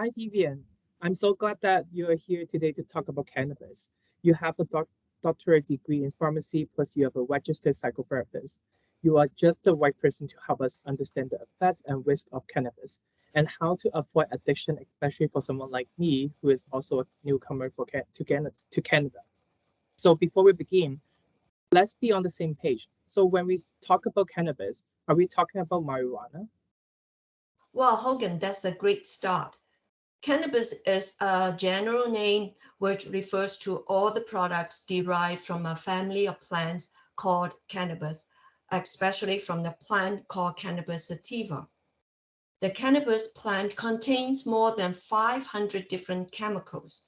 Hi, Vivian. I'm so glad that you are here today to talk about cannabis. You have a doctorate degree in pharmacy, plus you have a registered psychotherapist. You are just the right person to help us understand the effects and risk of cannabis and how to avoid addiction, especially for someone like me, who is also a newcomer to Canada. So before we begin, let's be on the same page. So when we talk about cannabis, are we talking about marijuana? Well, Hogan, that's a great start. Cannabis is a general name which refers to all the products derived from a family of plants called cannabis, especially from the plant called Cannabis sativa. The cannabis plant contains more than 500 different chemicals,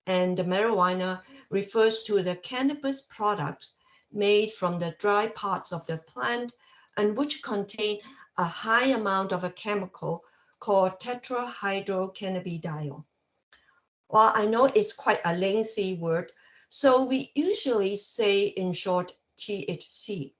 and the marijuana refers to the cannabis products made from the dry parts of the plant and which contain a high amount of a chemical called tetrahydrocannabidiol. Well, I know it's quite a lengthy word, so we usually say in short THC.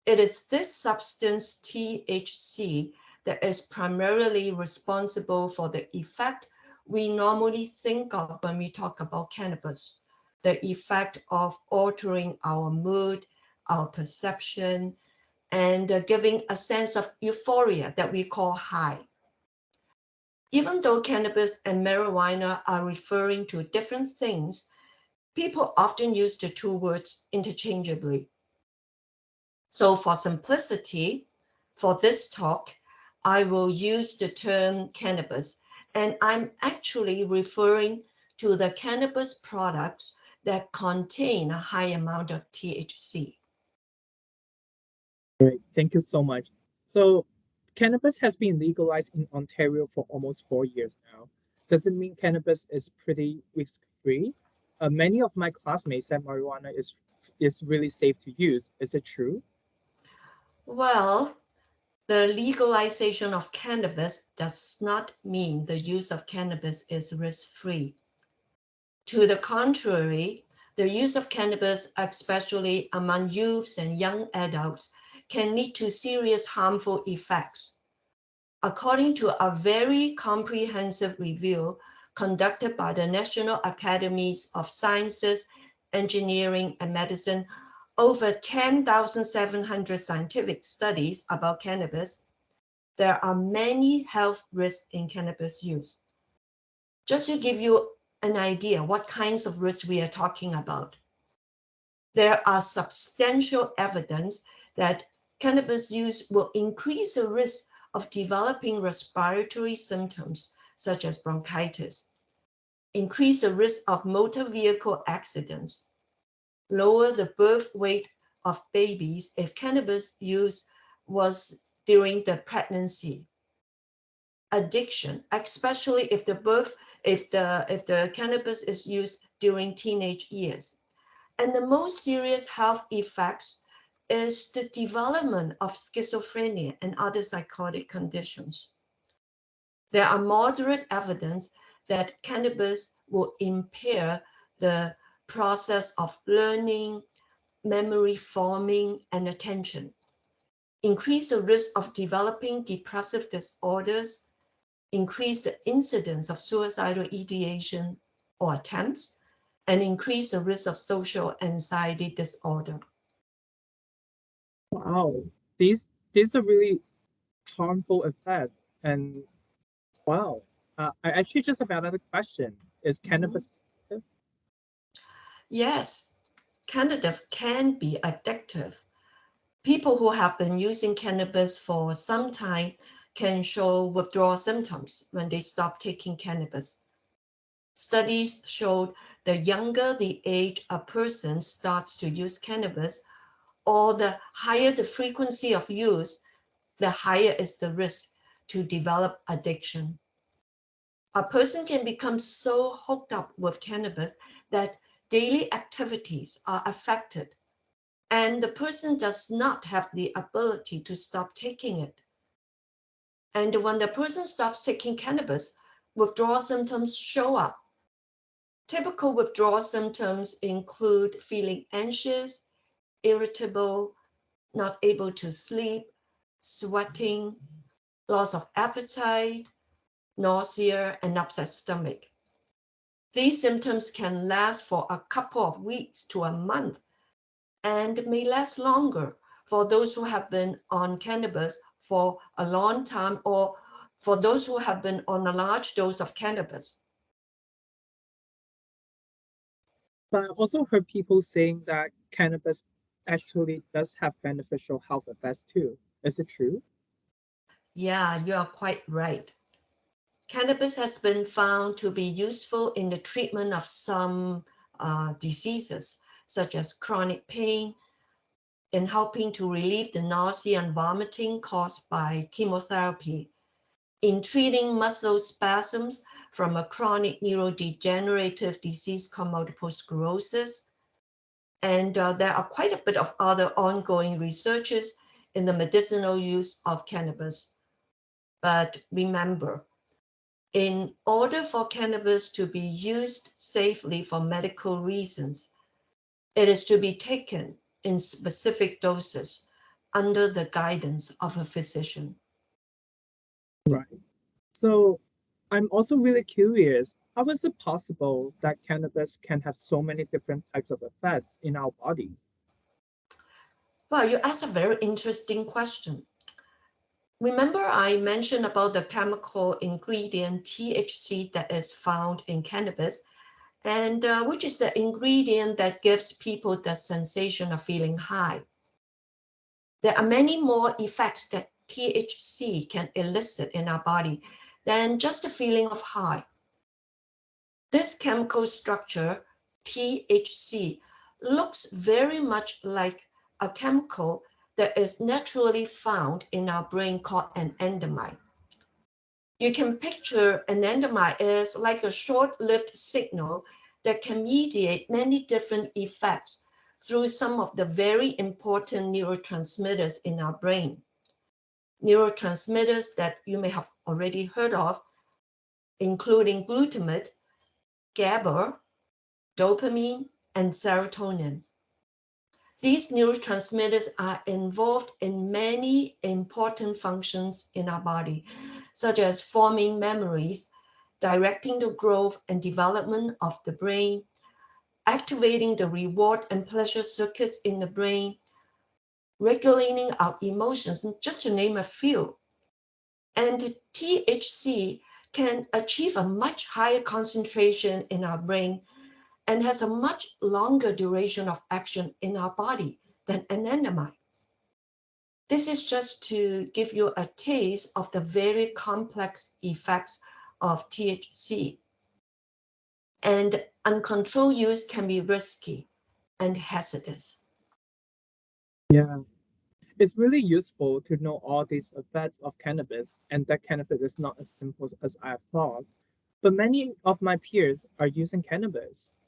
It is this substance THC that is primarily responsible for the effect we normally think of when we talk about cannabis, the effect of altering our mood, our perception, and giving a sense of euphoria that we call high. Even though cannabis and marijuana are referring to different things, people often use the two words interchangeably. So for simplicity, for this talk, I will use the term cannabis, and I'm actually referring to the cannabis products that contain a high amount of THC. Great, thank you so much. So, cannabis has been legalized in Ontario for almost 4 years now. Does it mean cannabis is pretty risk-free? Many of my classmates said marijuana is really safe to use. Is it true? Well, the legalization of cannabis does not mean the use of cannabis is risk-free. To the contrary, the use of cannabis, especially among youths and young adults, can lead to serious harmful effects. According to a very comprehensive review conducted by the National Academies of Sciences, Engineering, and Medicine, over 10,700 scientific studies about cannabis, there are many health risks in cannabis use. Just to give you an idea what kinds of risks we are talking about, there are substantial evidence that cannabis use will increase the risk of developing respiratory symptoms such as bronchitis, increase the risk of motor vehicle accidents, lower the birth weight of babies if cannabis use was during the pregnancy, addiction, especially if the cannabis is used during teenage years. And the most serious health effects is the development of schizophrenia and other psychotic conditions. There are moderate evidence that cannabis will impair the process of learning, memory forming, and attention, increase the risk of developing depressive disorders, increase the incidence of suicidal ideation or attempts, and increase the risk of social anxiety disorder. Wow, these are really harmful effects. And wow, I actually just have another question. Is cannabis addictive? Yes, cannabis can be addictive. People who have been using cannabis for some time can show withdrawal symptoms when they stop taking cannabis. Studies showed the younger the age a person starts to use cannabis, or the higher the frequency of use, the higher is the risk to develop addiction. A person can become so hooked up with cannabis that daily activities are affected, and the person does not have the ability to stop taking it. And when the person stops taking cannabis, withdrawal symptoms show up. Typical withdrawal symptoms include feeling anxious, irritable, not able to sleep, sweating, loss of appetite, nausea, and upset stomach. These symptoms can last for a couple of weeks to a month and may last longer for those who have been on cannabis for a long time or for those who have been on a large dose of cannabis. But I also heard people saying that cannabis actually does have beneficial health effects too. Is it true? Yeah, you are quite right. Cannabis has been found to be useful in the treatment of some diseases, such as chronic pain, in helping to relieve the nausea and vomiting caused by chemotherapy, in treating muscle spasms from a chronic neurodegenerative disease called multiple sclerosis. And there are quite a bit of other ongoing researches in the medicinal use of cannabis. But remember, in order for cannabis to be used safely for medical reasons, it is to be taken in specific doses under the guidance of a physician. Right. So I'm also really curious, how is it possible that cannabis can have so many different types of effects in our body? Well, you asked a very interesting question. Remember I mentioned about the chemical ingredient THC that is found in cannabis, and which is the ingredient that gives people the sensation of feeling high. There are many more effects that THC can elicit in our body than just the feeling of high. This chemical structure, THC, looks very much like a chemical that is naturally found in our brain called anandamide. You can picture anandamide as like a short-lived signal that can mediate many different effects through some of the very important neurotransmitters in our brain. Neurotransmitters that you may have already heard of, including glutamate, GABA, dopamine, and serotonin. These neurotransmitters are involved in many important functions in our body, such as forming memories, directing the growth and development of the brain, activating the reward and pleasure circuits in the brain, regulating our emotions, just to name a few. And THC can achieve a much higher concentration in our brain and has a much longer duration of action in our body than anandamide. This is just to give you a taste of the very complex effects of THC. And uncontrolled use can be risky and hazardous. Yeah. It's really useful to know all these effects of cannabis and that cannabis is not as simple as I thought. But many of my peers are using cannabis.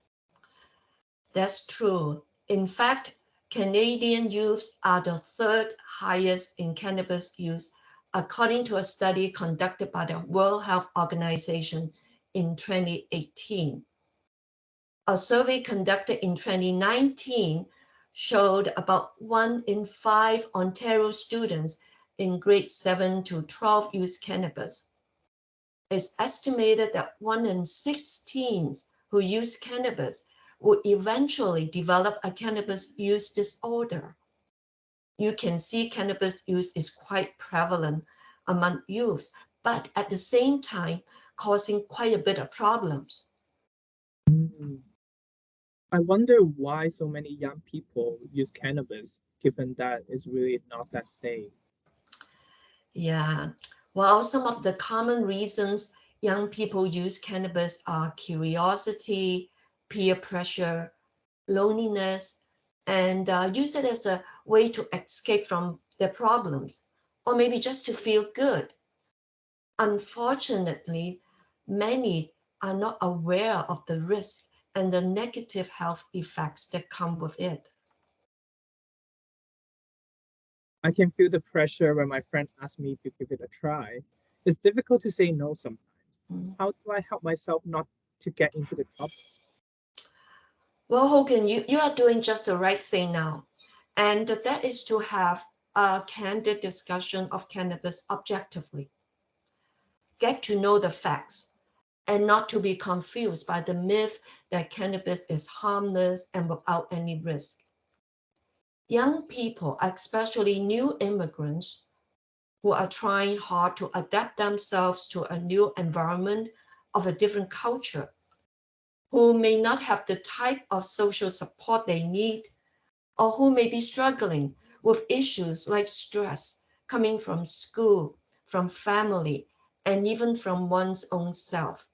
That's true. In fact, Canadian youths are the third highest in cannabis use, according to a study conducted by the World Health Organization in 2018. A survey conducted in 2019 showed about 1 in 5 Ontario students in grade 7 to 12 use cannabis. It's estimated that 1 in 6 teens who use cannabis would eventually develop a cannabis use disorder. You can see cannabis use is quite prevalent among youths, but at the same time causing quite a bit of problems. Mm. I wonder why so many young people use cannabis, given that it's really not that safe. Yeah, well, some of the common reasons young people use cannabis are curiosity, peer pressure, loneliness, and use it as a way to escape from their problems, or maybe just to feel good. Unfortunately, many are not aware of the risk and the negative health effects that come with it. I can feel the pressure when my friend asks me to give it a try. It's difficult to say no sometimes. Mm. How do I help myself not to get into the trouble? Well, Hogan, you are doing just the right thing now. And that is to have a candid discussion of cannabis objectively. get to know the facts and not to be confused by the myth that cannabis is harmless and without any risk. Young people, especially new immigrants who are trying hard to adapt themselves to a new environment of a different culture, who may not have the type of social support they need, or who may be struggling with issues like stress coming from school, from family, and even from one's own self.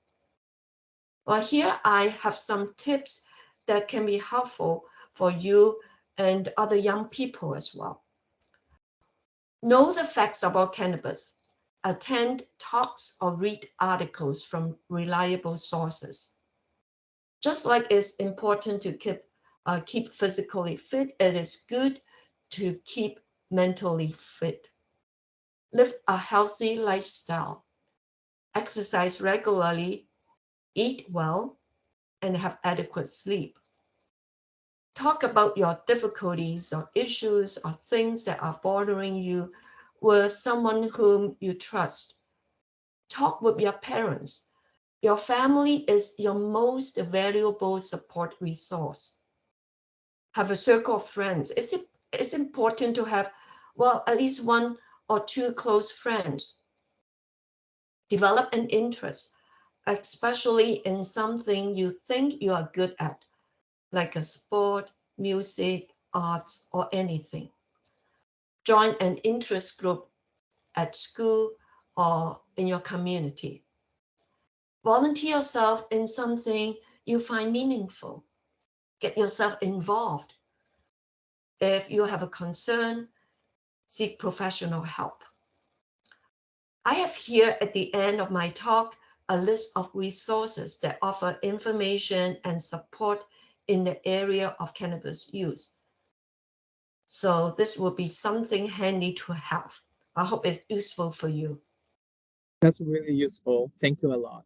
Well, here I have some tips that can be helpful for you and other young people as well. Know the facts about cannabis. Attend talks or read articles from reliable sources. Just like it's important to keep physically fit, it is good to keep mentally fit. Live a healthy lifestyle. Exercise regularly, eat well, and have adequate sleep. Talk about your difficulties or issues or things that are bothering you with someone whom you trust. Talk with your parents. Your family is your most valuable support resource. Have a circle of friends. It's important to have, well, at least one or two close friends. Develop an interest, especially in something you think you are good at, like a sport, music, arts, or anything. Join an interest group at school or in your community. Volunteer yourself in something you find meaningful. Get yourself involved. If you have a concern, seek professional help. I have here at the end of my talk a list of resources that offer information and support in the area of cannabis use. So this will be something handy to have. I hope it's useful for you. That's really useful. Thank you a lot.